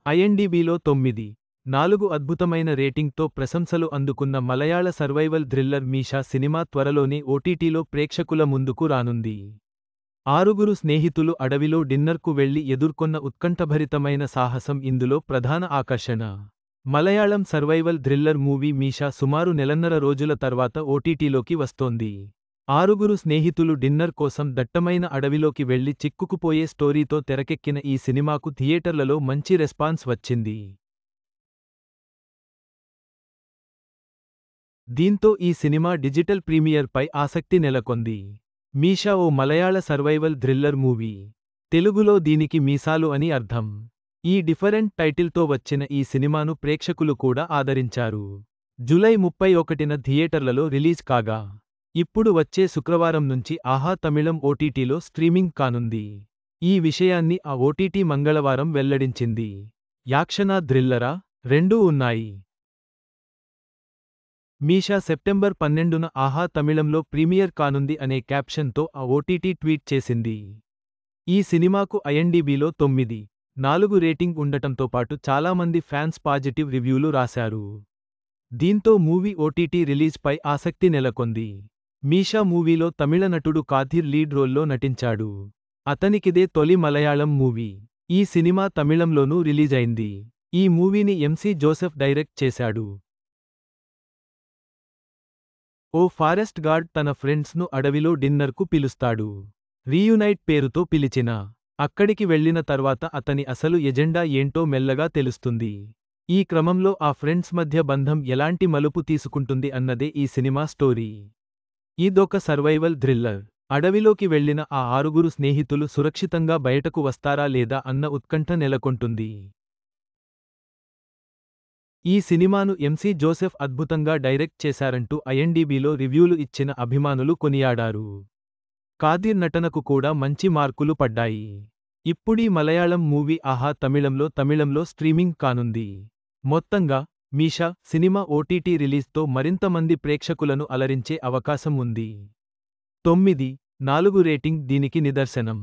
ఐఎన్డీబీలో 9.4 అద్భుతమైన రేటింగ్తో ప్రశంసలు అందుకున్న మలయాళ సర్వైవల్ థ్రిల్లర్ మీషా సినిమా త్వరలోనే ఓటీటీలో ప్రేక్షకుల ముందుకు రానుంది. ఆరుగురు స్నేహితులు అడవిలో డిన్నర్కు వెళ్లి ఎదుర్కొన్న ఉత్కంఠభరితమైన సాహసం ఇందులో ప్రధాన ఆకర్షణ. Malayalam survival thriller movie Meesha సుమారు నెలన్నర రోజుల తర్వాత ఓటీటీలోకి వస్తోంది. ఆరుగురు స్నేహితులు డిన్నర్ కోసం దట్టమైన అడవిలోకి వెళ్లి చిక్కుకుపోయే స్టోరీతో తెరకెక్కిన ఈ సినిమాకు థియేటర్లలో మంచి రెస్పాన్స్ వచ్చింది. దీంతో ఈ సినిమా డిజిటల్ ప్రీమియర్పై ఆసక్తి నెలకొంది. మీషా ఓ మలయాళ సర్వైవల్ థ్రిల్లర్ మూవీ. తెలుగులో దీనికి మీసాలు అని అర్థం. ఈ డిఫరెంట్ టైటిల్తో వచ్చిన ఈ సినిమాను ప్రేక్షకులు కూడా ఆదరించారు. జూలై 31న థియేటర్లలో రిలీజ్ కాగా, ఇప్పుడు వచ్చే శుక్రవారం నుంచి ఆహా తమిళం ఓటీటీలో స్ట్రీమింగ్ కానుంది. ఈ విషయాన్ని ఆ ఓటీటీ మంగళవారం వెల్లడించింది. యాక్షనా థ్రిల్లరా? రెండూ ఉన్నాయి. మీషా సెప్టెంబర్ 12న ఆహా తమిళంలో ప్రీమియర్ కానుంది అనే క్యాప్షన్తో ఆ ఓటీటీ ట్వీట్ చేసింది. ఈ సినిమాకు ఐఎన్డీబీలో 9.4 రేటింగ్ ఉండటంతో పాటు చాలామంది ఫ్యాన్స్ పాజిటివ్ రివ్యూలు రాశారు. దీంతో మూవీ ఓటీటీ రిలీజ్పై ఆసక్తి నెలకొంది. మీషా మూవీలో తమిళ నటుడు కాథీర్ లీడ్ రోల్లో నటించాడు. అతనికిదే తొలి మలయాళం మూవీ. ఈ సినిమా తమిళంలోనూ రిలీజైంది. ఈ మూవీని ఎంసీ జోసెఫ్ డైరెక్ట్ చేశాడు. ఓ ఫారెస్ట్ గార్డ్ తన ఫ్రెండ్స్ను అడవిలో డిన్నర్కు పిలుస్తాడు. రీయునైట్ పేరుతో పిలిచినా, అక్కడికి వెళ్లిన తర్వాత అతని అసలు ఎజెండా ఏంటో మెల్లగా తెలుస్తుంది. ఈ క్రమంలో ఆ ఫ్రెండ్స్ మధ్య బంధం ఎలాంటి మలుపు తీసుకుంటుంది అన్నదే ఈ సినిమా స్టోరీ. ఇదొక సర్వైవల్ థ్రిల్లర్. అడవిలోకి వెళ్లిన ఆ ఆరుగురు స్నేహితులు సురక్షితంగా బయటకు వస్తారా లేదా అన్న ఉత్కంఠ నెలకొంటుంది. ఈ సినిమాను ఎంసీ జోసెఫ్ అద్భుతంగా డైరెక్ట్ చేశారంటూ ఐఎన్డీబీలో రివ్యూలు ఇచ్చిన అభిమానులు కొనియాడారు. కాథీర్ నటనకు కూడా మంచి మార్కులు పడ్డాయి. ఇప్పుడీ మలయాళం మూవీ ఆహా తమిళంలో స్ట్రీమింగ్ కానుంది. మొత్తంగా మీషా సినిమా ఓటీటీ రిలీజ్తో మరింత మంది ప్రేక్షకులను అలరించే అవకాశం ఉంది. 9.4 రేటింగ్ దీనికి నిదర్శనం.